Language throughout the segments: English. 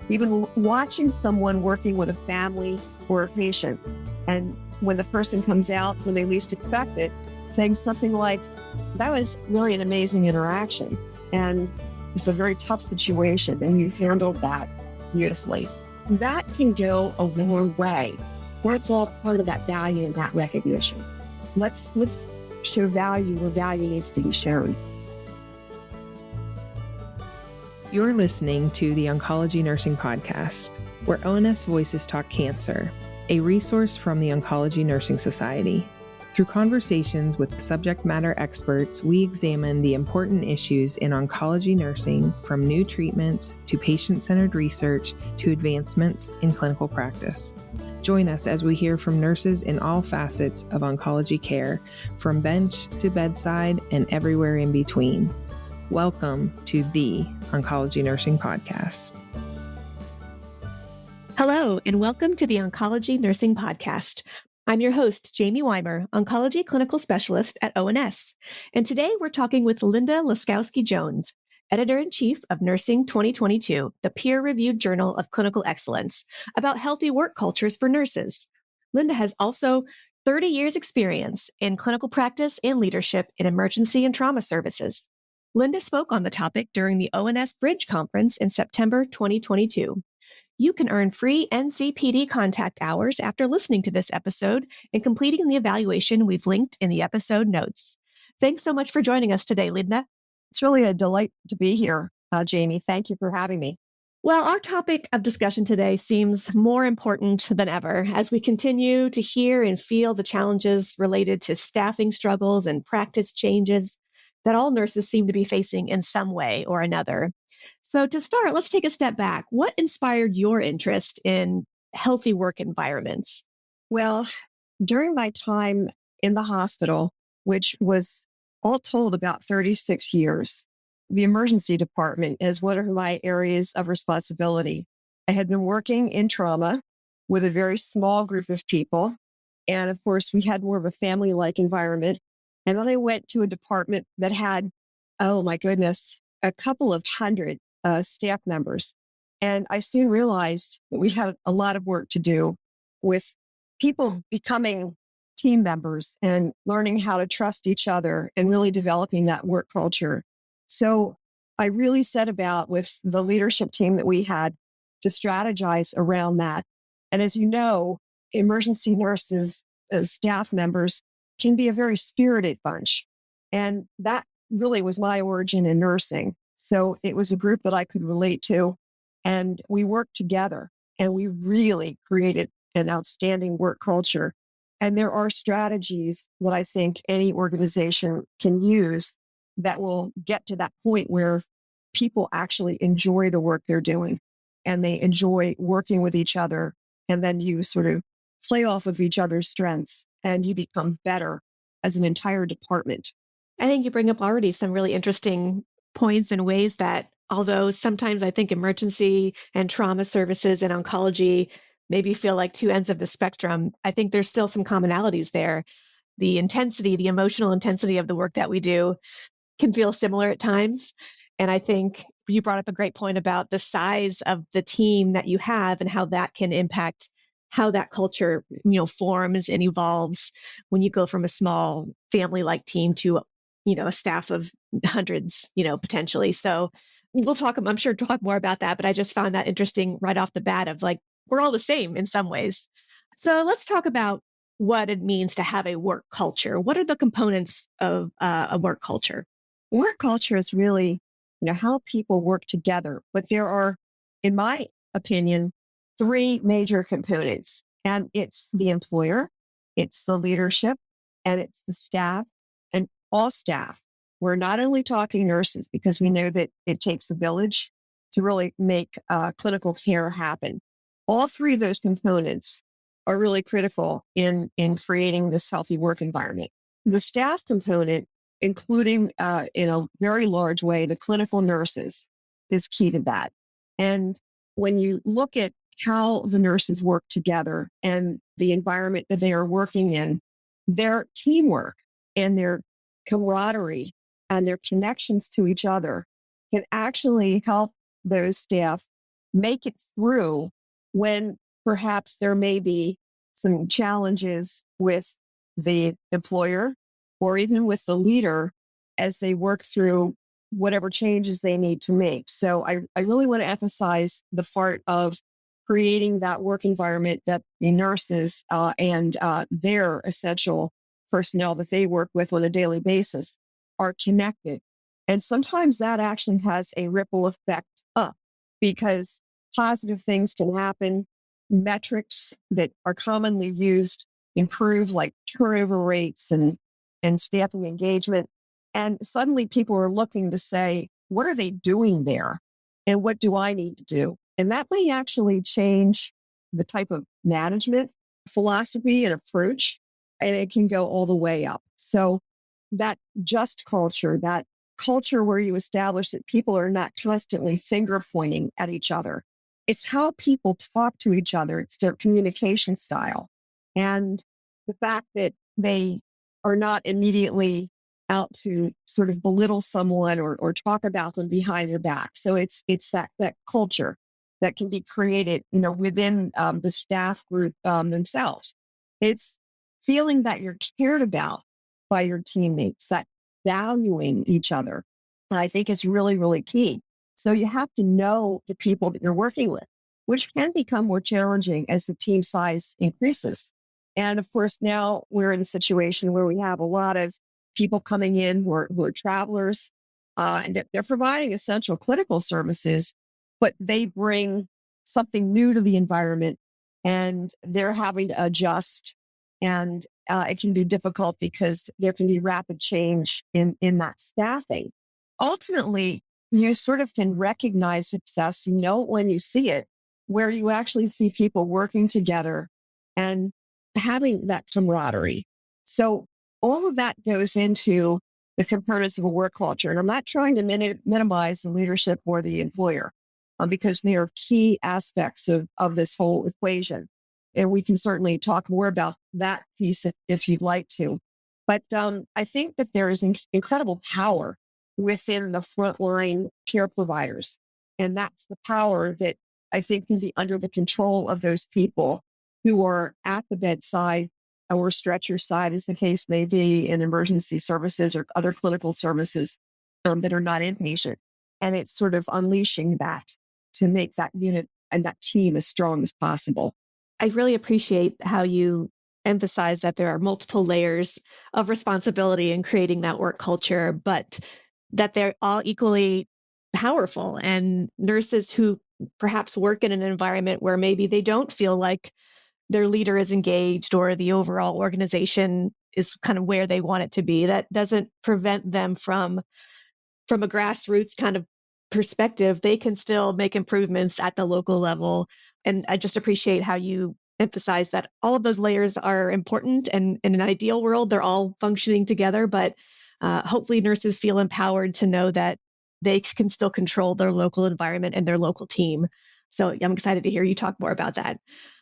Even watching someone working with a family or a patient, and when the person comes out when they least expect it, saying something like, that was really an amazing interaction, and it's a very tough situation, and you've handled that beautifully. That can go a long way. That's all part of that value and that recognition. Let's show value where value needs to be shown. You're listening to the Oncology Nursing Podcast, where ONS Voices Talk Cancer, a resource from the Oncology Nursing Society. Through conversations with subject matter experts, we examine the important issues in oncology nursing, from new treatments to patient-centered research to advancements in clinical practice. Join us as we hear from nurses in all facets of oncology care, from bench to bedside and everywhere in between. Welcome to the Oncology Nursing Podcast. Hello, and welcome to the Oncology Nursing Podcast. I'm your host, Jaime Weimer, Oncology Clinical Specialist at ONS. And today we're talking with Linda Laskowski-Jones, Editor-in-Chief of Nursing 2022, the peer-reviewed Journal of Clinical Excellence, about healthy work cultures for nurses. Linda has also 30 years experience in clinical practice and leadership in emergency and trauma services. Linda spoke on the topic during the ONS Bridge conference in September 2022. You can earn free NCPD contact hours after listening to this episode and completing the evaluation we've linked in the episode notes. Thanks so much for joining us today, Linda. It's really a delight to be here, Jamie. Thank you for having me. Well, our topic of discussion today seems more important than ever as we continue to hear and feel the challenges related to staffing struggles and practice changes that all nurses seem to be facing in some way or another. So to start, let's take a step back. What inspired your interest in healthy work environments? Well, during my time in the hospital, which was all told about 36 years, the emergency department is one of my areas of responsibility. I had been working in trauma with a very small group of people. And of course, we had more of a family-like environment. And then I went to a department that had, oh my goodness, a couple of hundred staff members. And I soon realized that we had a lot of work to do with people becoming team members and learning how to trust each other and really developing that work culture. So I really set about with the leadership team that we had to strategize around that. And as you know, emergency nurses as staff members can be a very spirited bunch. And that really was my origin in nursing. So it was a group that I could relate to, and we worked together, and we really created an outstanding work culture. And there are strategies that I think any organization can use that will get to that point where people actually enjoy the work they're doing, and they enjoy working with each other. And then you sort of play off of each other's strengths, and you become better as an entire department. I think you bring up already some really interesting points and ways that, although sometimes I think emergency and trauma services and oncology maybe feel like two ends of the spectrum, I think there's still some commonalities there. The intensity, the emotional intensity of the work that we do can feel similar at times. And I think you brought up a great point about the size of the team that you have and how that can impact how that culture, forms and evolves when you go from a small family-like team to, a staff of hundreds, potentially. So we'll talk more about that, but I just found that interesting right off the bat of like, we're all the same in some ways. So let's talk about what it means to have a work culture. What are the components of a work culture? Work culture is really, how people work together. But there are, in my opinion, three major components. And it's the employer, it's the leadership, and it's the staff, and all staff. We're not only talking nurses, because we know that it takes a village to really make clinical care happen. All three of those components are really critical in creating this healthy work environment. The staff component, including in a very large way, the clinical nurses, is key to that. And when you look at how the nurses work together and the environment that they are working in, their teamwork and their camaraderie and their connections to each other can actually help those staff make it through when perhaps there may be some challenges with the employer or even with the leader as they work through whatever changes they need to make. So I really want to emphasize the part of creating that work environment that the nurses and their essential personnel that they work with on a daily basis are connected. And sometimes that action has a ripple effect up because positive things can happen. Metrics that are commonly used improve, like turnover rates and staffing engagement. And suddenly people are looking to say, what are they doing there? And what do I need to do? And that may actually change the type of management philosophy and approach, and it can go all the way up. So that just culture, that culture where you establish that people are not constantly finger pointing at each other. It's how people talk to each other. It's their communication style. And the fact that they are not immediately out to sort of belittle someone or talk about them behind their back. So it's that culture that can be created, within the staff group themselves. It's feeling that you're cared about by your teammates, that valuing each other, I think is really, really key. So you have to know the people that you're working with, which can become more challenging as the team size increases. And of course, now we're in a situation where we have a lot of people coming in who are travelers, and they're providing essential clinical services, but they bring something new to the environment and they're having to adjust. And it can be difficult because there can be rapid change in that staffing. Ultimately, you sort of can recognize success, when you see it, where you actually see people working together and having that camaraderie. So all of that goes into the components of a work culture. And I'm not trying to minimize the leadership or the employer because they are key aspects of this whole equation. And we can certainly talk more about that piece if you'd like to. But I think that there is incredible power within the frontline care providers. And that's the power that I think can be under the control of those people who are at the bedside or stretcher side, as the case may be, in emergency services or other clinical services that are not inpatient. And it's sort of unleashing that to make that unit and that team as strong as possible. I really appreciate how you emphasize that there are multiple layers of responsibility in creating that work culture, but that they're all equally powerful. And nurses who perhaps work in an environment where maybe they don't feel like their leader is engaged or the overall organization is kind of where they want it to be, that doesn't prevent them from a grassroots kind of perspective. They can still make improvements at the local level. And I just appreciate how you emphasize that all of those layers are important. And in an ideal world, they're all functioning together. But hopefully nurses feel empowered to know that they can still control their local environment and their local team. So I'm excited to hear you talk more about that.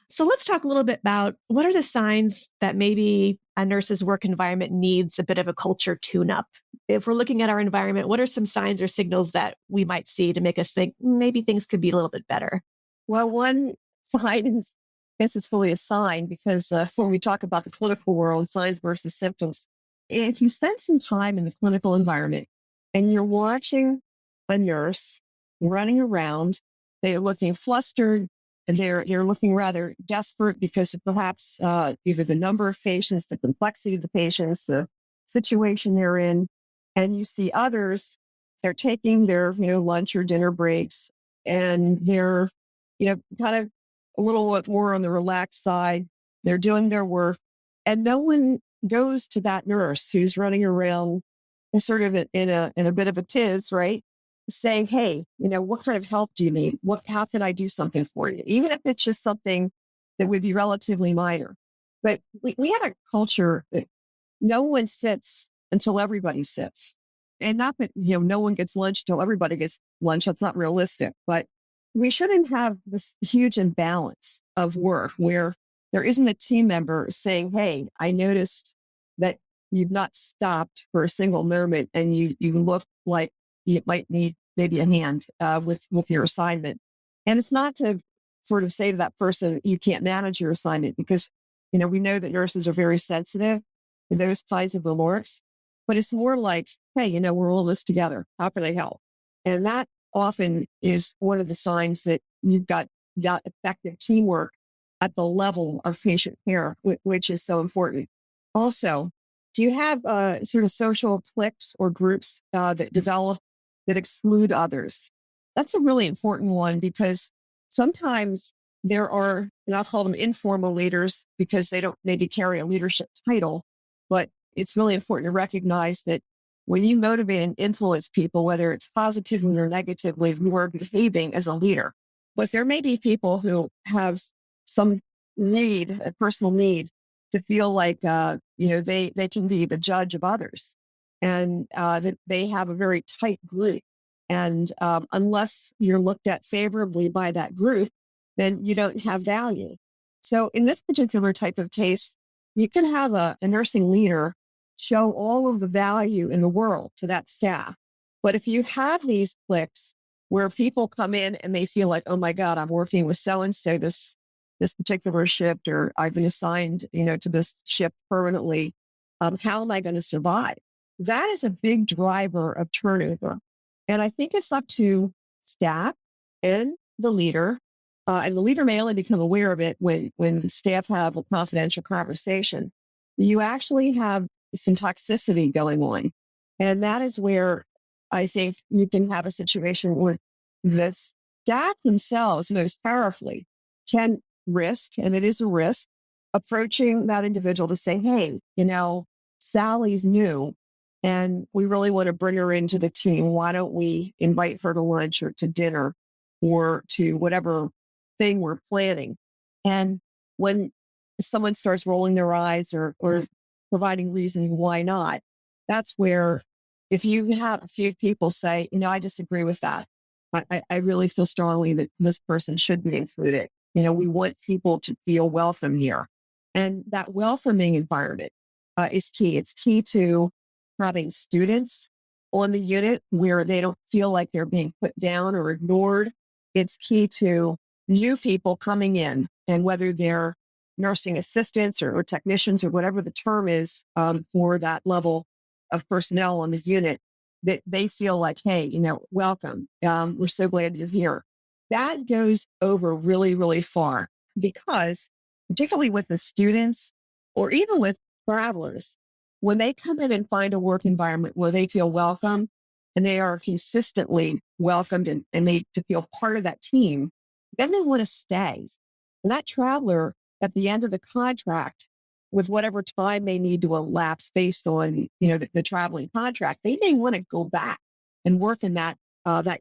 So let's talk a little bit about what are the signs that maybe a nurse's work environment needs a bit of a culture tune-up. If we're looking at our environment, what are some signs or signals that we might see to make us think maybe things could be a little bit better? Well, one sign is, I guess it's fully a sign because when we talk about the clinical world, signs versus symptoms, if you spend some time in the clinical environment and you're watching a nurse running around, they're looking flustered, and they're looking rather desperate because of perhaps either the number of patients, the complexity of the patients, the situation they're in. And you see others, they're taking their lunch or dinner breaks, and they're kind of a little bit more on the relaxed side. They're doing their work, and no one goes to that nurse who's running around sort of in a bit of a tiz, right? Saying, hey, what kind of help do you need? How can I do something for you? Even if it's just something that would be relatively minor. But we have a culture that no one sits until everybody sits. And not that, no one gets lunch until everybody gets lunch. That's not realistic. But we shouldn't have this huge imbalance of work where there isn't a team member saying, hey, I noticed that you've not stopped for a single moment and you look like you might need maybe a hand with your assignment. And it's not to sort of say to that person, you can't manage your assignment because, we know that nurses are very sensitive to those kinds of remarks, but it's more like, hey, we're all in this together. How can I help? And that often is one of the signs that you've got that effective teamwork at the level of patient care, which is so important. Also, do you have sort of social cliques or groups that develop that exclude others? That's a really important one because sometimes there are, and I'll call them informal leaders because they don't maybe carry a leadership title, but it's really important to recognize that when you motivate and influence people, whether it's positively or negatively, you are behaving as a leader. But there may be people who have some need, a personal need, to feel like they can be the judge of others, and that they have a very tight group. And unless you're looked at favorably by that group, then you don't have value. So in this particular type of case, you can have a nursing leader show all of the value in the world to that staff. But if you have these cliques where people come in and they feel like, oh my God, I'm working with so-and-so this particular shift, or I've been assigned, to this shift permanently, how am I going to survive? That is a big driver of turnover. And I think it's up to staff and the leader. And the leader may only become aware of it when the staff have a confidential conversation. You actually have some toxicity going on. And that is where I think you can have a situation where the staff themselves most powerfully can risk, and it is a risk, approaching that individual to say, hey, Sally's new and we really want to bring her into the team. Why don't we invite her to lunch or to dinner or to whatever thing we're planning? And when someone starts rolling their eyes or providing reasons why not, that's where, if you have a few people say, I disagree with that. I really feel strongly that this person should be included. We want people to feel welcome here. And that welcoming environment is key. It's key to having students on the unit where they don't feel like they're being put down or ignored. It's key to new people coming in, and whether they're nursing assistants or technicians or whatever the term is for that level of personnel on the unit, that they feel like, hey, welcome. We're so glad you're here. That goes over really, really far, because particularly with the students or even with travelers, when they come in and find a work environment where they feel welcome and they are consistently welcomed and they to feel part of that team, then they want to stay. And that traveler at the end of the contract, with whatever time they need to elapse based on, the traveling contract, they may want to go back and work in that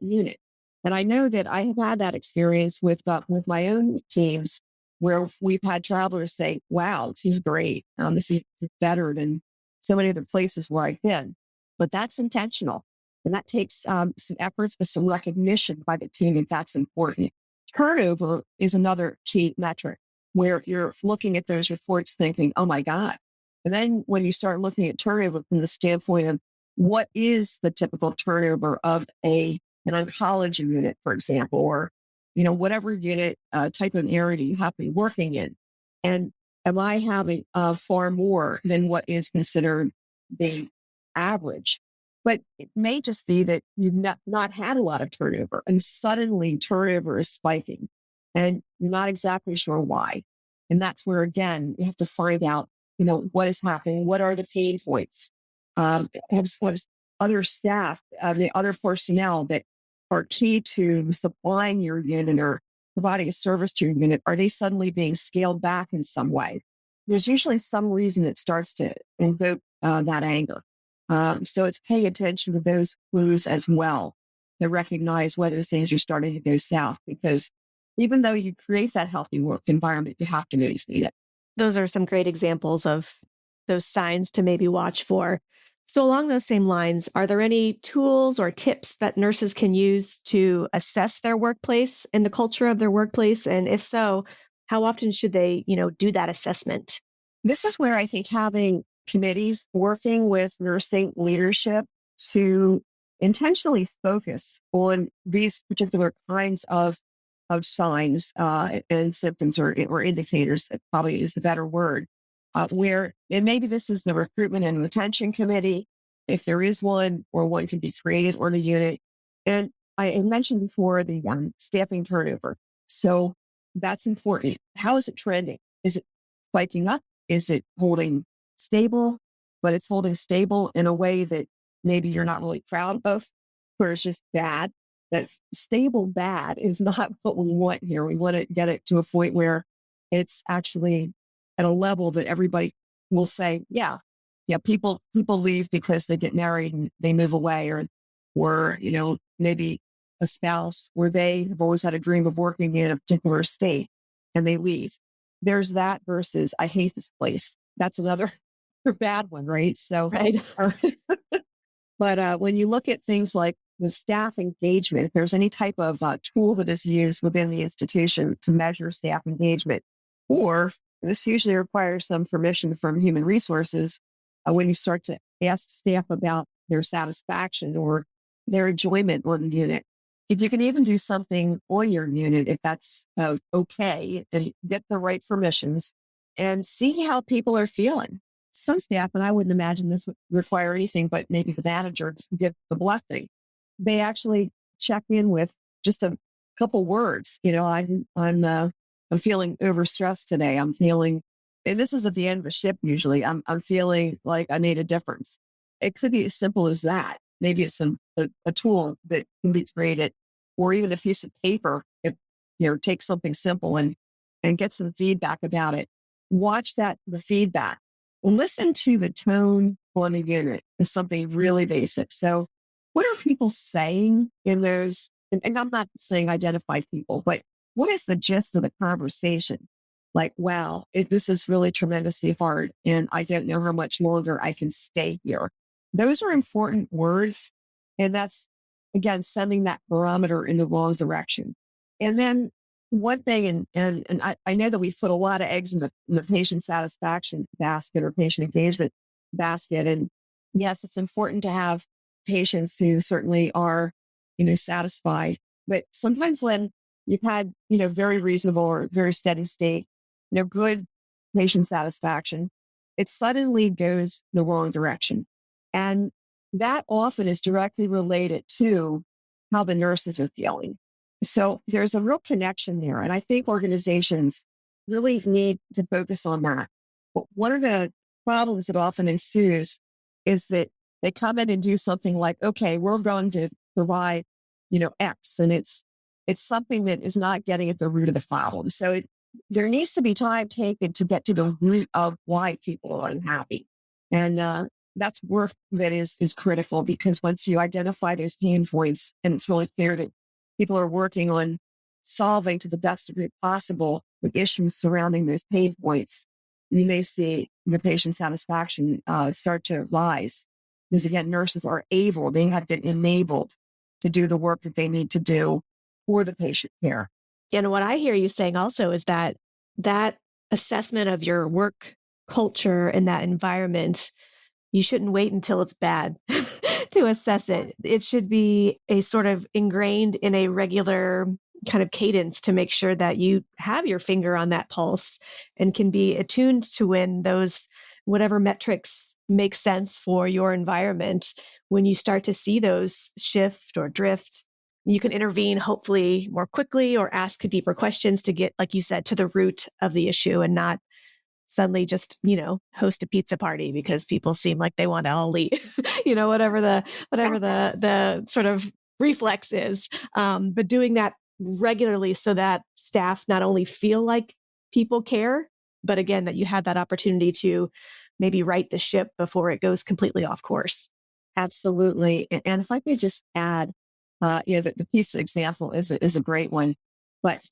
unit. And I know that I have had that experience with my own teams, where we've had travelers say, wow, this is great. This is better than so many other places where I've been. But that's intentional. And that takes some efforts, but some recognition by the team that that's important. Turnover is another key metric, where you're looking at those reports thinking, oh my God. And then when you start looking at turnover from the standpoint of what is the typical turnover of an oncology unit, for example, or, whatever unit type of area you have to be working in. And am I having far more than what is considered the average? But it may just be that you've not had a lot of turnover, and suddenly turnover is spiking and you're not exactly sure why. And that's where, again, you have to find out, what is happening. What are the pain points? What is other staff, the other personnel that are key to supplying your unit or providing a service to your unit, are they suddenly being scaled back in some way? There's usually some reason it starts to invoke that anger. So it's paying attention to those clues as well, to recognize whether things are starting to go south, because even though you create that healthy work environment, you have to notice it. Those are some great examples of those signs to maybe watch for. So along those same lines, are there any tools or tips that nurses can use to assess their workplace and the culture of their workplace? And if so, how often should they, do that assessment? This is where I think having committees working with nursing leadership to intentionally focus on these particular kinds of of signs and symptoms or indicators, that probably is the better word, where, and maybe this is the recruitment and retention committee, if there is one, or one can be created, or the unit. And I mentioned before the staffing turnover. So that's important. How is it trending? Is it spiking up? Is it holding stable? But it's holding stable in a way that maybe you're not really proud of, or it's just bad. That stable bad is not what we want here. We want to get it to a point where it's actually at a level that everybody will say, yeah, people leave because they get married and they move away, or maybe a spouse where they have always had a dream of working in a particular state and they leave. There's that versus I hate this place. That's another bad one, right? So, Right. But when you look at things like the staff engagement, if there's any type of tool that is used within the institution to measure staff engagement, or this usually requires some permission from human resources, when you start to ask staff about their satisfaction or their enjoyment on the unit. If you can even do something on your unit, if that's okay, and get the right permissions and see how people are feeling. Some staff, and I wouldn't imagine this would require anything but maybe the manager to give the blessing. They actually check in with just a couple words. I'm feeling overstressed today. I'm feeling, and this is at the end of a shift usually. I'm feeling like I made a difference. It could be as simple as that. Maybe it's a tool that can be created, or even a piece of paper. If take something simple and get some feedback about it. Watch the feedback. Listen to the tone on the unit is something really basic. So what are people saying in those? And I'm not saying identify people, but what is the gist of the conversation? Like, wow, this is really tremendously hard, and I don't know how much longer I can stay here. Those are important words. And that's, again, sending that barometer in the wrong direction. And then one thing, and I know that we put a lot of eggs in the patient satisfaction basket or patient engagement basket. And yes, it's important to have patients who certainly are, satisfied. But sometimes when you've had, very reasonable or very steady state, good patient satisfaction, it suddenly goes the wrong direction. And that often is directly related to how the nurses are feeling. So there's a real connection there. And I think organizations really need to focus on that. But one of the problems that often ensues is that they come in and do something like, okay, we're going to provide, X, and it's something that is not getting at the root of the problem. So there needs to be time taken to get to the root of why people are unhappy. And that's work that is critical, because once you identify those pain points, and it's really clear that people are working on solving to the best degree possible the issues surrounding those pain points, you may see the patient satisfaction start to rise. Because again, nurses are they have been enabled to do the work that they need to do for the patient care. And what I hear you saying also is that assessment of your work culture in that environment, you shouldn't wait until it's bad to assess it. It should be a sort of ingrained in a regular kind of cadence to make sure that you have your finger on that pulse and can be attuned to when those, whatever metrics make sense for your environment. When you start to see those shift or drift, you can intervene hopefully more quickly or ask deeper questions to get, like you said, to the root of the issue, and not suddenly just, host a pizza party because people seem like they want to all eat, whatever the sort of reflex is. But doing that regularly so that staff not only feel like people care, but again, that you have that opportunity to maybe right the ship before it goes completely off course. Absolutely. And if I could just add, the pizza example is a great one, but,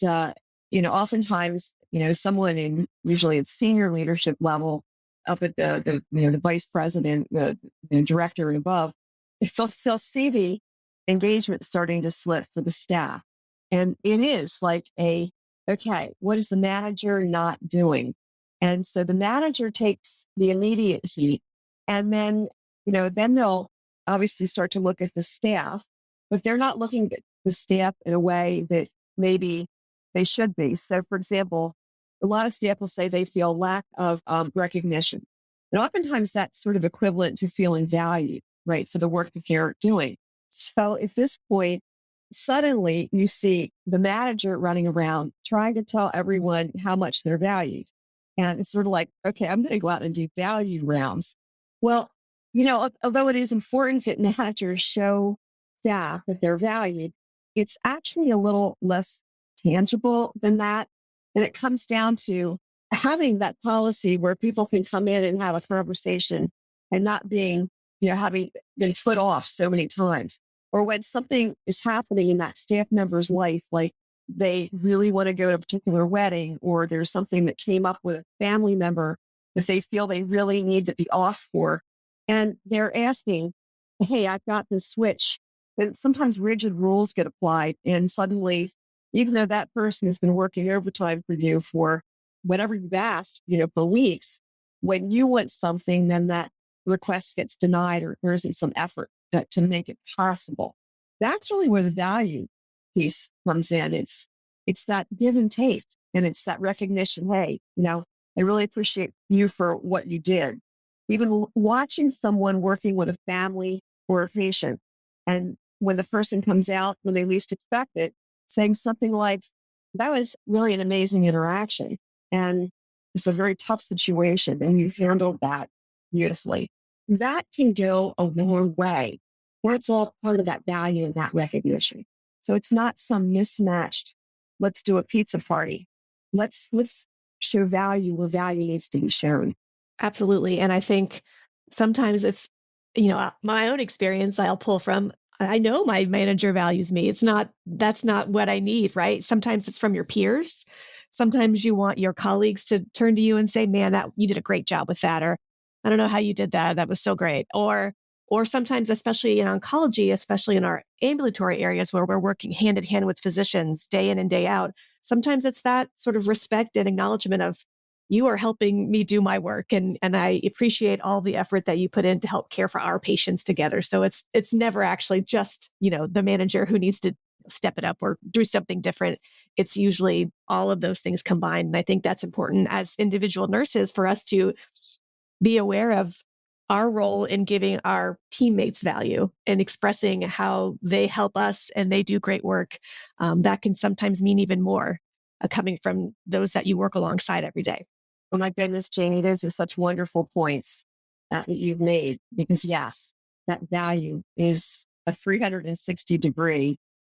oftentimes, someone in usually at senior leadership level up at the vice president, the director and above, they'll see the engagement starting to slip for the staff. And it is like okay, what is the manager not doing? And so the manager takes the immediate heat, and then they'll obviously start to look at the staff, but they're not looking at the staff in a way that maybe they should be. So, for example, a lot of staff will say they feel lack of recognition. And oftentimes that's sort of equivalent to feeling valued, right, for the work that they're doing. So at this point, suddenly you see the manager running around trying to tell everyone how much they're valued. And it's sort of like, okay, I'm going to go out and do value rounds. Well, although it is important that managers show staff that they're valued, it's actually a little less tangible than that. And it comes down to having that policy where people can come in and have a conversation and not being, having been put off so many times. Or when something is happening in that staff member's life, like they really want to go to a particular wedding, or there's something that came up with a family member that they feel they really need to be off for. And they're asking, hey, I've got this switch. And sometimes rigid rules get applied. And suddenly, even though that person has been working overtime for you for whatever you've asked, for weeks, when you want something, then that request gets denied, or there isn't some effort to make it possible. That's really where the value piece comes in. It's that give and take, and it's that recognition. Hey, I really appreciate you for what you did. Even watching someone working with a family or a patient, and when the person comes out when they least expect it, saying something like, that was really an amazing interaction. And it's a very tough situation, and you've handled that beautifully. That can go a long way. That's all part of that value and that recognition. So it's not some mismatched, let's do a pizza party. Let's show value where value needs to be shown. Absolutely. And I think sometimes it's, my own experience I'll pull from. I know my manager values me. That's not what I need, right? Sometimes it's from your peers. Sometimes you want your colleagues to turn to you and say, man, that you did a great job with that. Or I don't know how you did that. That was so great. Or sometimes, especially in oncology, especially in our ambulatory areas where we're working hand in hand with physicians day in and day out, sometimes it's that sort of respect and acknowledgement of, you are helping me do my work. And I appreciate all the effort that you put in to help care for our patients together. So it's never actually just, the manager who needs to step it up or do something different. It's usually all of those things combined. And I think that's important as individual nurses for us to be aware of our role in giving our teammates value and expressing how they help us and they do great work. That can sometimes mean even more coming from those that you work alongside every day. Oh my goodness, Janie, those are such wonderful points that you've made, because yes, that value is a 360-degree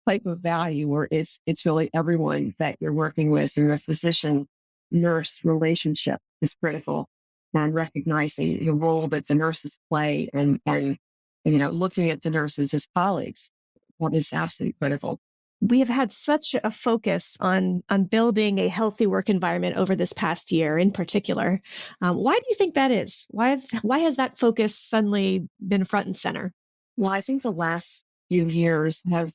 type of value where it's really everyone that you're working with, and the physician-nurse relationship is critical, and recognizing the role that the nurses play and looking at the nurses as colleagues. That is absolutely critical. We have had such a focus on building a healthy work environment over this past year in particular. Why do you think that is? Why has that focus suddenly been front and center? Well, I think the last few years have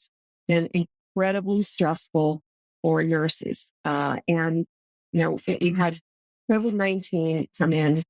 been incredibly stressful for nurses. And you had COVID-19 come in.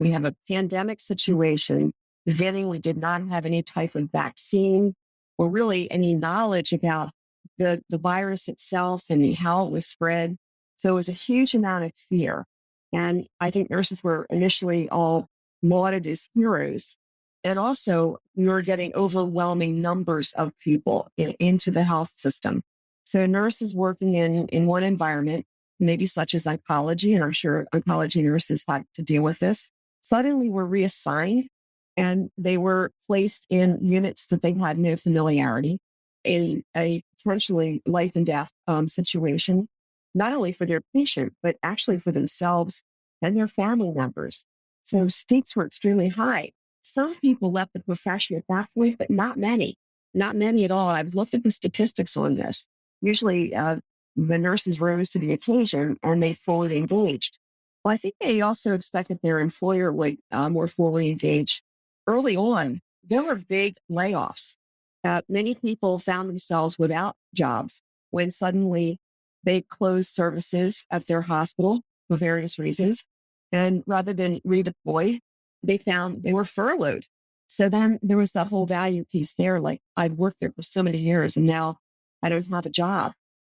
We have a pandemic situation. Beginning, we did not have any type of vaccine or really any knowledge about the virus itself and how it was spread. So it was a huge amount of fear. And I think nurses were initially all lauded as heroes. And also, we were getting overwhelming numbers of people into the health system. So nurses working in one environment, maybe such as oncology, and I'm sure oncology nurses had to deal with this, suddenly were reassigned, and they were placed in units that they had no familiarity, in a potentially life and death situation, not only for their patient, but actually for themselves and their family members. So stakes were extremely high. Some people left the profession at that point, but not many at all. I've looked at the statistics on this. Usually the nurses rose to the occasion and they fully engaged. Well, I think they also expected their employer would more fully engage. Early on, there were big layoffs. Many people found themselves without jobs when suddenly they closed services at their hospital for various reasons. And rather than redeploy, they found they were furloughed. So then there was that whole value piece there. Like, I'd worked there for so many years and now I don't have a job.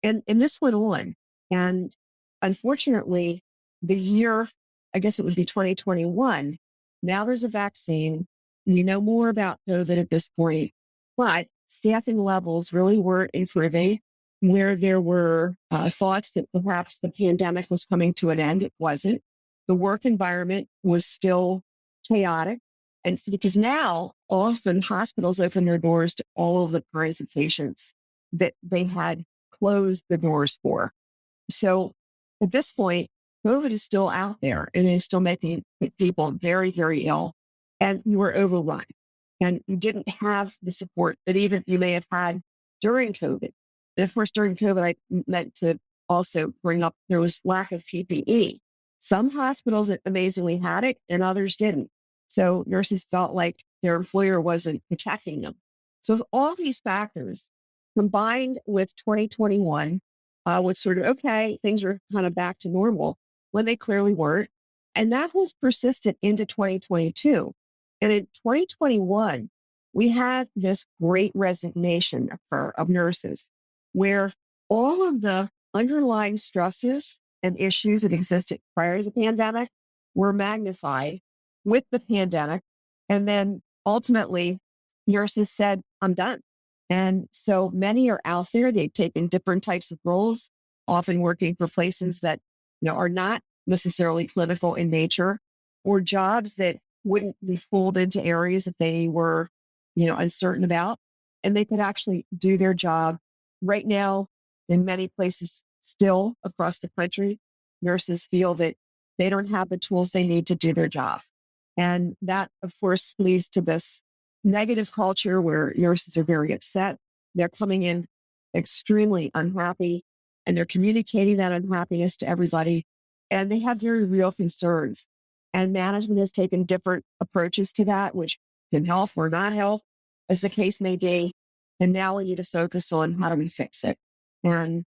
And this went on. And unfortunately, the year, I guess it would be 2021, now there's a vaccine. We know more about COVID at this point, but staffing levels really weren't improving. Where there were thoughts that perhaps the pandemic was coming to an end, it wasn't. The work environment was still chaotic. And because now often hospitals open their doors to all of the kinds of patients that they had closed the doors for. So at this point, COVID is still out there and it's still making people very, very ill. And you were overrun and you didn't have the support that even you may have had during COVID. And of course, during COVID, I meant to also bring up there was lack of PPE. Some hospitals amazingly had it and others didn't. So nurses felt like their employer wasn't protecting them. So all these factors combined with 2021, was sort of, okay, things are kind of back to normal when they clearly weren't. And that has persisted into 2022. And in 2021, we had this great resignation of nurses where all of the underlying stresses and issues that existed prior to the pandemic were magnified with the pandemic. And then ultimately, nurses said, I'm done. And so many are out there. They've taken different types of roles, often working for places that are not necessarily clinical in nature, or jobs that wouldn't be pulled into areas that they were, uncertain about. And they could actually do their job. Right now, in many places still across the country, nurses feel that they don't have the tools they need to do their job. And that, of course, leads to this negative culture where nurses are very upset. They're coming in extremely unhappy and they're communicating that unhappiness to everybody. And they have very real concerns. And management has taken different approaches to that, which can help or not help, as the case may be. And now we need to focus on how do we fix it. And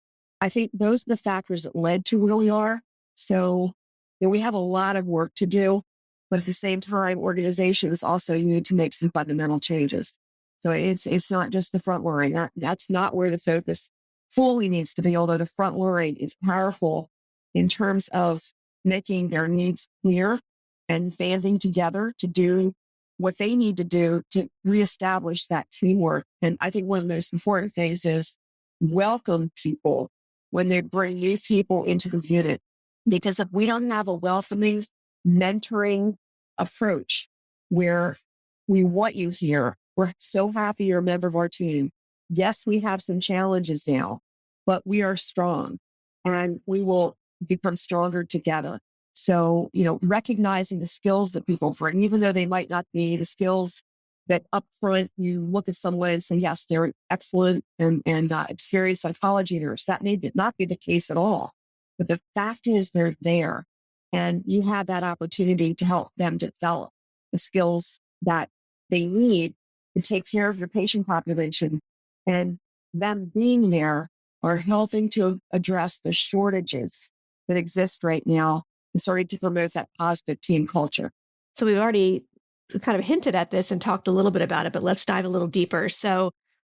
I think those are the factors that led to where we are. So we have a lot of work to do. But at the same time, organizations also need to make some fundamental changes. So it's not just the front line. That's not where the focus fully needs to be, although the front line is powerful in terms of making their needs clear and banding together to do what they need to do to reestablish that teamwork. And I think one of the most important things is welcome people when they bring new people into the unit. Because if we don't have a welcoming, mentoring approach where we want you here, we're so happy you're a member of our team. Yes, we have some challenges now, but we are strong and we will become stronger together. So, recognizing the skills that people bring, even though they might not be the skills that up front you look at someone and say, yes, they're excellent and experienced psychology nurse. That may not be the case at all. But the fact is they're there and you have that opportunity to help them develop the skills that they need to take care of your patient population. And them being there are helping to address the shortages that exist right now and starting to promote that positive team culture. So we've already kind of hinted at this and talked a little bit about it, but let's dive a little deeper. So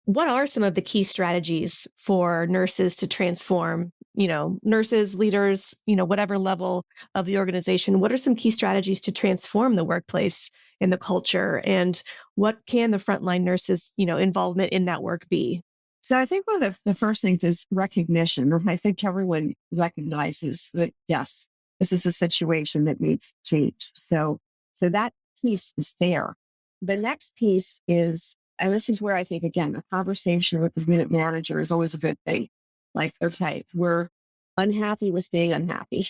what are some of the key strategies for nurses to transform, nurses, leaders, whatever level of the organization? What are some key strategies to transform the workplace and the culture? And what can the frontline nurses, involvement in that work be? So I think one of the first things is recognition. I think everyone recognizes that, yes, this is a situation that needs change. So that piece is there. The next piece is, and this is where I think, again, a conversation with the unit manager is always a good thing. Like, okay, we're unhappy with staying unhappy.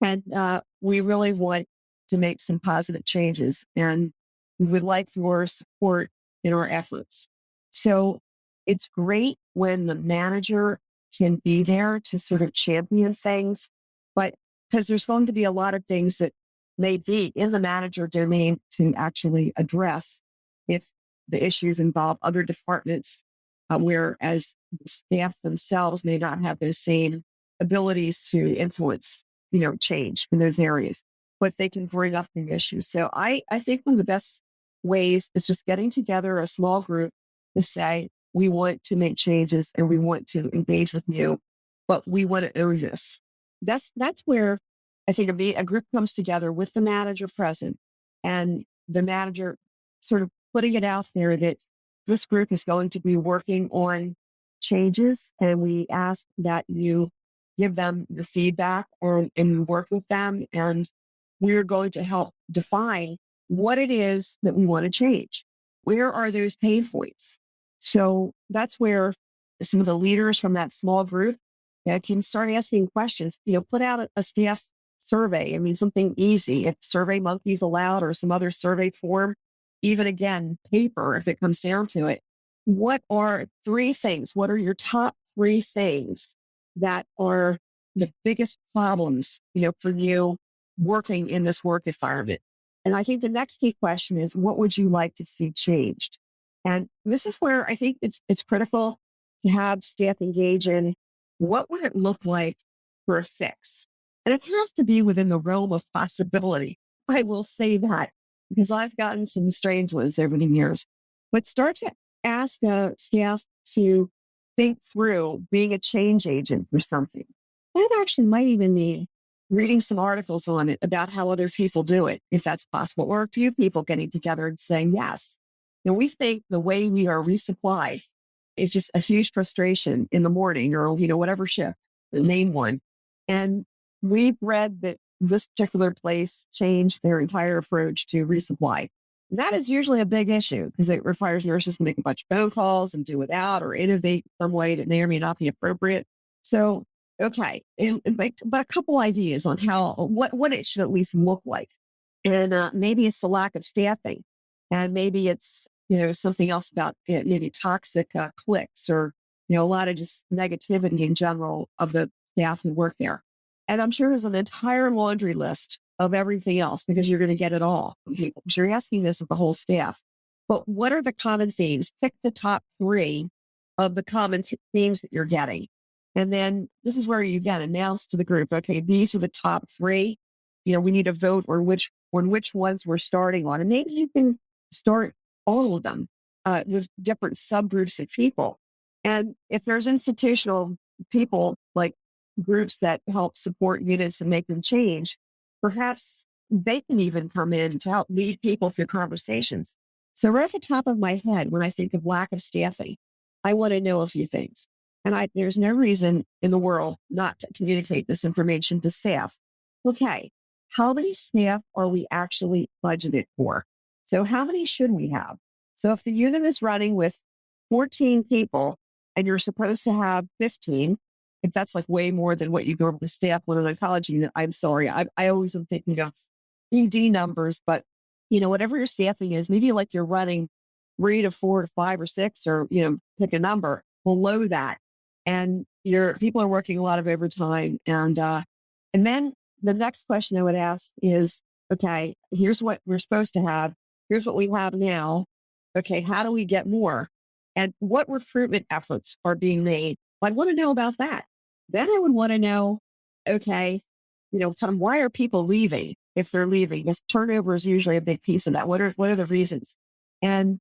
And we really want to make some positive changes. And we would like your support in our efforts. So it's great when the manager can be there to sort of champion things, but because there's going to be a lot of things that may be in the manager domain to actually address if the issues involve other departments, whereas the staff themselves may not have those same abilities to influence, change in those areas, but they can bring up the issues. So I think one of the best ways is just getting together a small group to say, we want to make changes and we want to engage with you. but we want to own this. That's where I think a group comes together with the manager present and the manager sort of putting it out there that this group is going to be working on changes, and we ask that you give them the feedback and you work with them, and we're going to help define what it is that we want to change. Where are those pain points? So that's where some of the leaders from that small group can start asking questions. Put out a staff survey. I mean, something easy. If Survey Monkey's allowed or some other survey form, even again, paper, if it comes down to it. What are 3 things? What are your top 3 things that are the biggest problems, for you working in this work environment? And I think the next key question is, what would you like to see changed? And this is where I think it's critical to have staff engage in what would it look like for a fix? And it has to be within the realm of possibility. I will say that because I've gotten some strange ones over the years. But start to ask staff to think through being a change agent for something. That actually might even be reading some articles on it about how other people do it, if that's possible, or a few people getting together and saying, yes, we think the way we are resupplied is just a huge frustration in the morning or, whatever shift, the main one. And we've read that this particular place changed their entire approach to resupply. That is usually a big issue because it requires nurses to make a bunch of phone calls and do without or innovate in some way that may or may not be appropriate. So, okay, but a couple ideas on what it should at least look like. And maybe it's the lack of staffing, and maybe it's, something else about it, maybe toxic cliques or, a lot of just negativity in general of the staff who work there. And I'm sure there's an entire laundry list of everything else because you're going to get it all from people. So you're asking this of the whole staff. But what are the common themes? Pick the top 3 of the common themes that you're getting. And then this is where you get announced to the group. Okay, these are the top 3. We need a vote on which ones we're starting on. And maybe you can start all of them with different subgroups of people. And if there's institutional people like groups that help support units and make them change, perhaps they can even come in to help lead people through conversations. So right at the top of my head, when I think of lack of staffing, I want to know a few things. And there's no reason in the world not to communicate this information to staff. Okay, how many staff are we actually budgeted for? So how many should we have? So if the unit is running with 14 people and you're supposed to have 15, if that's like way more than what you go with staff with an oncology unit, I'm sorry. I always am thinking of ED numbers, but whatever your staffing is, maybe like you're running 3 to 4 to 5 or 6 or, pick a number below that. And your people are working a lot of overtime. And then the next question I would ask is, okay, here's what we're supposed to have. Here's what we have now. Okay, how do we get more? And what recruitment efforts are being made? I want to know about that. Then I would want to know, okay, why are people leaving if they're leaving? Because turnover is usually a big piece of that. What are the reasons? And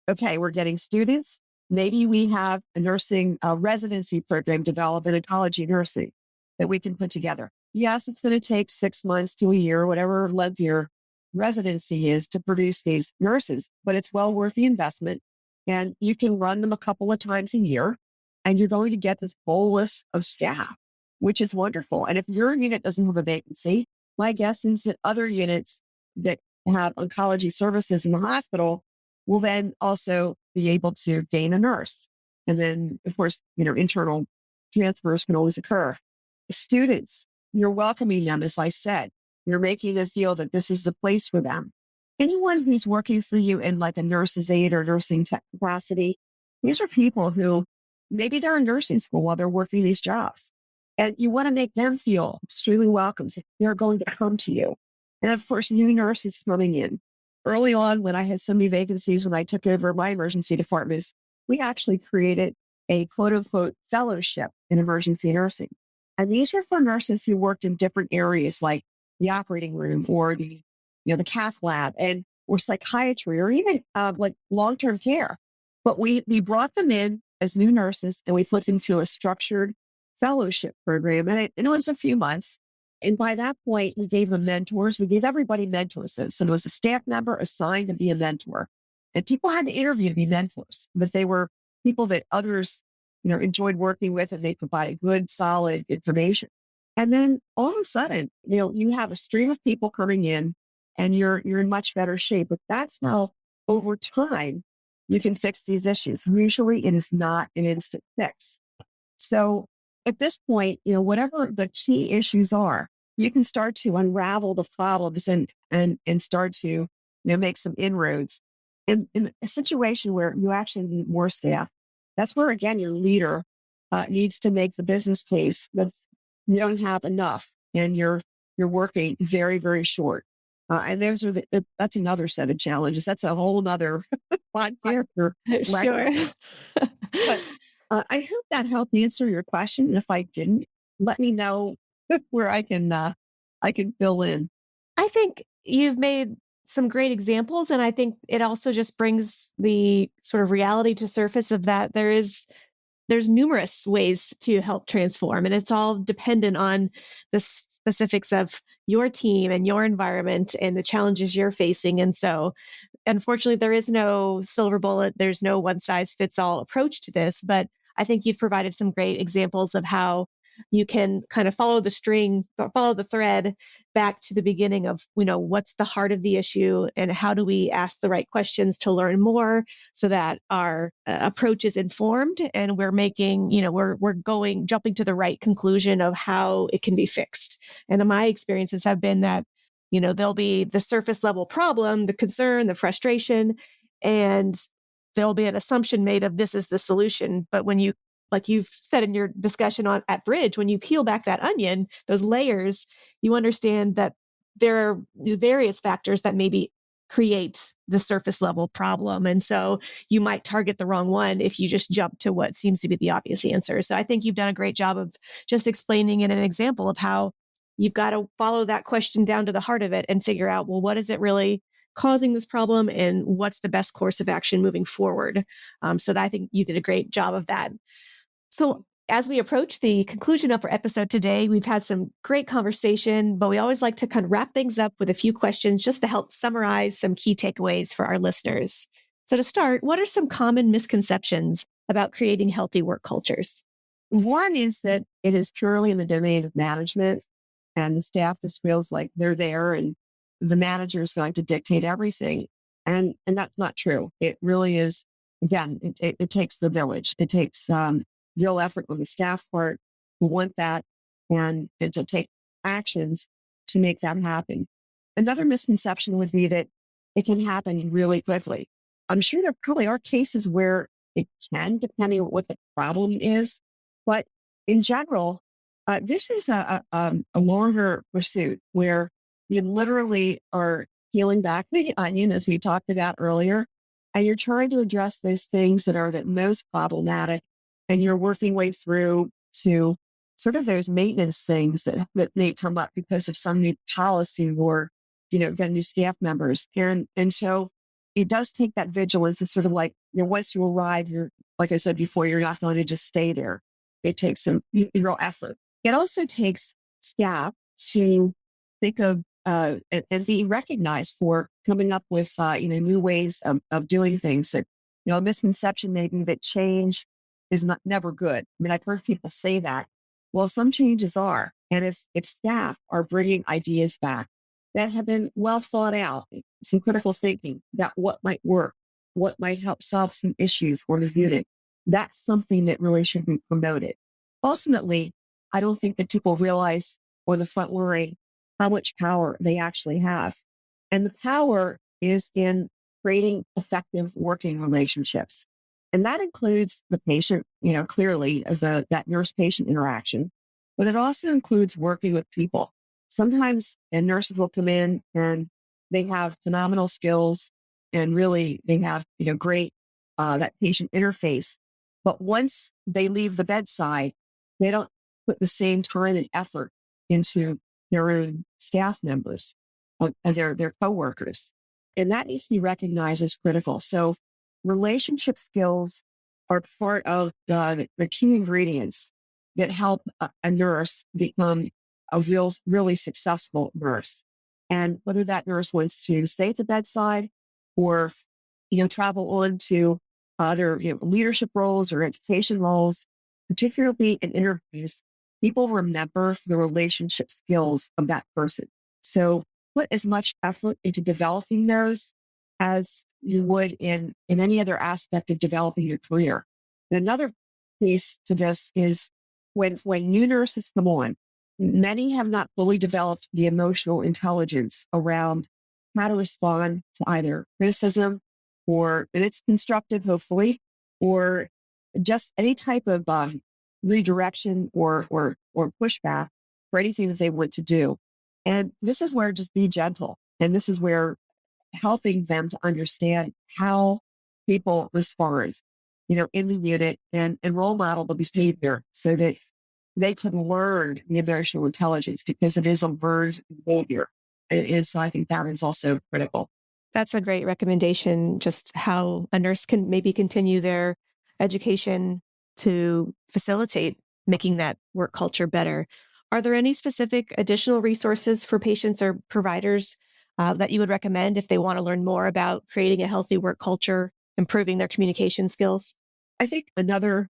okay, we're getting students. Maybe we have a nursing residency program developed in oncology nursing that we can put together. Yes, it's going to take 6 months to a year, whatever length your residency is to produce these nurses, but it's well worth the investment. And you can run them a couple of times a year, and you're going to get this bolus of staff, which is wonderful. And if your unit doesn't have a vacancy, my guess is that other units that have oncology services in the hospital will then also be able to gain a nurse. And then, of course, internal transfers can always occur. Students, you're welcoming them, as I said. You're making this deal that this is the place for them. Anyone who's working for you in like a nurse's aide or nursing tech capacity, these are people who maybe they're in nursing school while they're working these jobs. And you want to make them feel extremely welcome. So they're going to come to you. And of course, new nurses coming in. Early on, when I had so many vacancies, when I took over my emergency departments, we actually created a quote unquote fellowship in emergency nursing. And these were for nurses who worked in different areas like the operating room or the cath lab or psychiatry or even like long-term care. But we brought them in as new nurses and we put them through a structured fellowship program. And it was a few months. And by that point, we gave them mentors. We gave everybody mentors. So there was a staff member assigned to be a mentor. And people had to interview to be mentors, but they were people that others, enjoyed working with, and they provided good, solid information. And then all of a sudden, you have a stream of people coming in and you're in much better shape. But that's how over time you can fix these issues. Usually it is not an instant fix. So at this point, whatever the key issues are, you can start to unravel the problems and start to, make some inroads. In a situation where you actually need more staff, that's where, again, your leader needs to make the business case that you don't have enough and you're working very, very short. And that's another set of challenges. That's a whole nother podcast. Sure. But I hope that helped answer your question. And if I didn't, let me know where I can fill in. I think you've made some great examples, and I think it also just brings the sort of reality to surface of that there's numerous ways to help transform, and it's all dependent on the specifics of your team and your environment and the challenges you're facing. And so, unfortunately, there is no silver bullet. There's no one size fits all approach to this, but I think you've provided some great examples of how you can kind of follow the thread back to the beginning of, what's the heart of the issue and how do we ask the right questions to learn more so that our approach is informed and we're making, jumping to the right conclusion of how it can be fixed. And my experiences have been that, there'll be the surface level problem, the concern, the frustration, and there'll be an assumption made of this is the solution. But when you, like you've said in your discussion at Bridge, when you peel back that onion, those layers, you understand that there are various factors that maybe create the surface level problem. And so you might target the wrong one if you just jump to what seems to be the obvious answer. So I think you've done a great job of just explaining in an example of how you've got to follow that question down to the heart of it and figure out, well, what is it really causing this problem and what's the best course of action moving forward? So I think you did a great job of that. So as we approach the conclusion of our episode today, we've had some great conversation, but we always like to kind of wrap things up with a few questions just to help summarize some key takeaways for our listeners. So to start, what are some common misconceptions about creating healthy work cultures? One is that it is purely in the domain of management and the staff just feels like they're there and the manager is going to dictate everything. And that's not true. It really is, again, it takes the village. It takes real effort on the staff part who want that and to take actions to make that happen. Another misconception would be that it can happen really quickly. I'm sure there probably are cases where it can, depending on what the problem is. But in general, this is a longer pursuit where you literally are peeling back the onion, as we talked about earlier, and you're trying to address those things that are the most problematic, and you're working way through to sort of those maintenance things that may come up because of some new policy or, again, new staff members. And so it does take that vigilance. It's sort of like, once you arrive, you're, like I said before, you're not going to just stay there. It takes some real effort. It also takes staff to think of and be recognized for coming up with, new ways of doing things. That, a misconception maybe that change is never good. I mean, I've heard people say that. Well, some changes are. And if staff are bringing ideas back that have been well thought out, some critical thinking about what might work, what might help solve some issues or review it, that's something that really should be promoted. Ultimately, I don't think that people realize or the front worry how much power they actually have. And the power is in creating effective working relationships. And that includes the patient, clearly that nurse-patient interaction, but it also includes working with people. Sometimes nurses will come in and they have phenomenal skills and really they have, great, that patient interface. But once they leave the bedside, they don't put the same time and effort into their own staff members and their coworkers. And that needs to be recognized as critical. So relationship skills are part of the key ingredients that help a nurse become a really successful nurse. And whether that nurse wants to stay at the bedside or, travel on to other, leadership roles or education roles, particularly in interviews, people remember the relationship skills of that person. So put as much effort into developing those as you would in any other aspect of developing your career. And another piece to this is when new nurses come on, many have not fully developed the emotional intelligence around how to respond to either criticism and it's constructive, hopefully, or just any type of redirection or pushback for anything that they want to do. And this is where just be gentle. And this is where helping them to understand how people respond, in the unit and role model the behavior so that they can learn the emotional intelligence because it is a learned behavior. So I think that is also critical. That's a great recommendation, just how a nurse can maybe continue their education to facilitate making that work culture better. Are there any specific additional resources for patients or providers that you would recommend if they want to learn more about creating a healthy work culture, improving their communication skills? I think another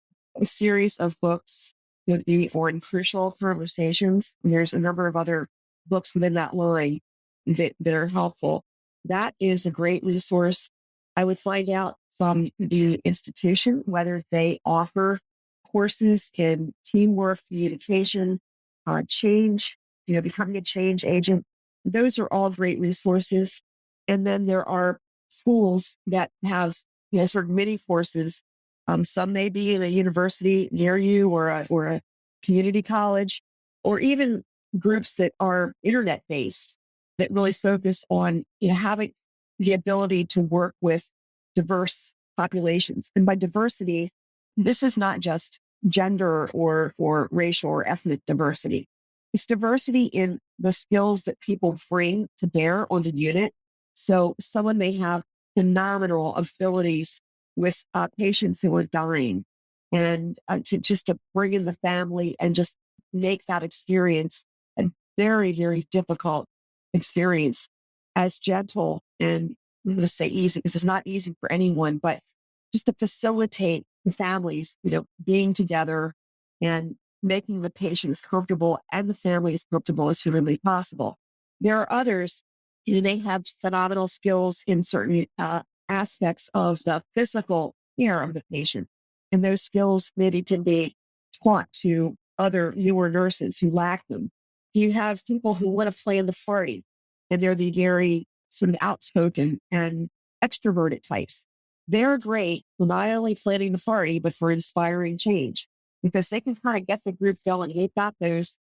series of books would be on crucial conversations. There's a number of other books within that line that are helpful. That is a great resource. I would find out from the institution whether they offer courses in teamwork, communication, change, becoming a change agent. Those are all great resources. And then there are schools that have, sort of mini courses. Some may be in a university near you or a community college, or even groups that are internet based that really focus on having the ability to work with diverse populations. And by diversity, this is not just gender or racial or ethnic diversity. It's diversity in the skills that people bring to bear on the unit. So someone may have phenomenal abilities with patients who are dying, and to bring in the family and just make that experience a very, very difficult experience as gentle and I'm going to say easy because it's not easy for anyone, but just to facilitate the families, being together and making the patients comfortable and the families comfortable as humanly possible. There are others who may have phenomenal skills in certain aspects of the physical care of the patient. And those skills maybe can be taught to other newer nurses who lack them. You have people who want to plan the party, and they're the very sort of outspoken and extroverted types. They're great for not only planning the party, but for inspiring change because they can kind of get the group going. They've got those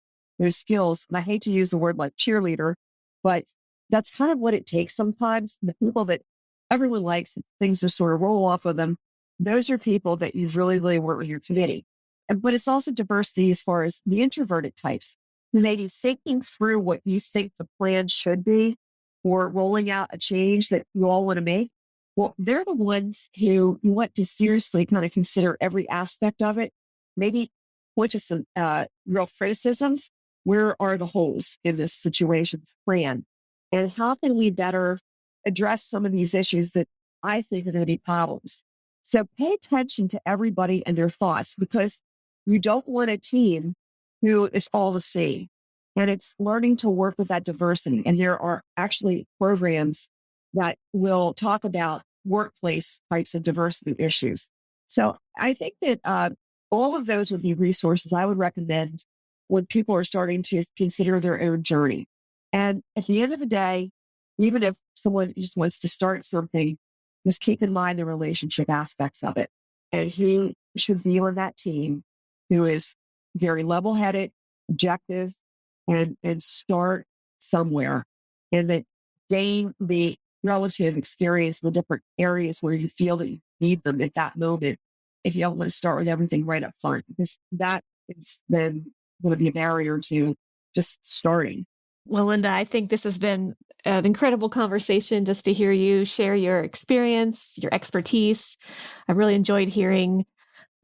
skills. And I hate to use the word like cheerleader, but that's kind of what it takes sometimes. The people that everyone likes, things just sort of roll off of them. Those are people that you really, really work with your committee. But it's also diversity as far as the introverted types who may be thinking through what you think the plan should be or rolling out a change that you all want to make. Well, they're the ones who you want to seriously kind of consider every aspect of it, maybe point to some real criticisms. Where are the holes in this situation's plan? And how can we better address some of these issues that I think are going to be problems? So pay attention to everybody and their thoughts because you don't want a team who is all the same. And it's learning to work with that diversity. And there are actually programs that will talk about workplace types of diversity issues. So I think that all of those would be resources I would recommend when people are starting to consider their own journey. And at the end of the day, even if someone just wants to start something, just keep in mind the relationship aspects of it. And who should be on that team who is very level-headed, objective, and start somewhere. And that gain the relative experience in the different areas where you feel that you need them at that moment if you don't want to start with everything right up front, because that is then going to be a barrier to just starting. Well, Linda, I think this has been an incredible conversation just to hear you share your experience, your expertise. I really enjoyed hearing,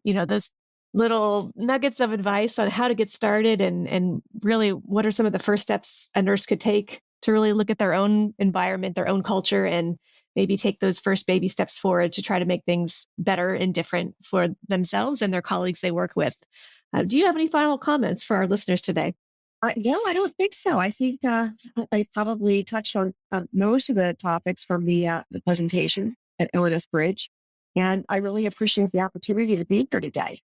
those little nuggets of advice on how to get started and really what are some of the first steps a nurse could take to really look at their own environment, their own culture, and maybe take those first baby steps forward to try to make things better and different for themselves and their colleagues they work with. Do you have any final comments for our listeners today? No, I don't think so. I think I probably touched on most of the topics from the presentation at ONS Bridge. And I really appreciate the opportunity to be here today.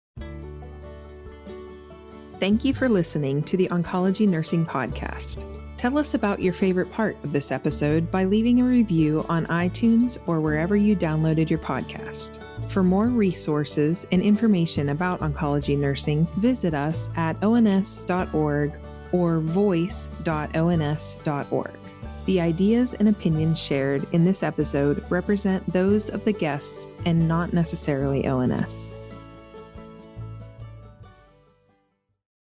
Thank you for listening to the Oncology Nursing Podcast. Tell us about your favorite part of this episode by leaving a review on iTunes or wherever you downloaded your podcast. For more resources and information about oncology nursing, visit us at ons.org or voice.ons.org. The ideas and opinions shared in this episode represent those of the guests and not necessarily ONS.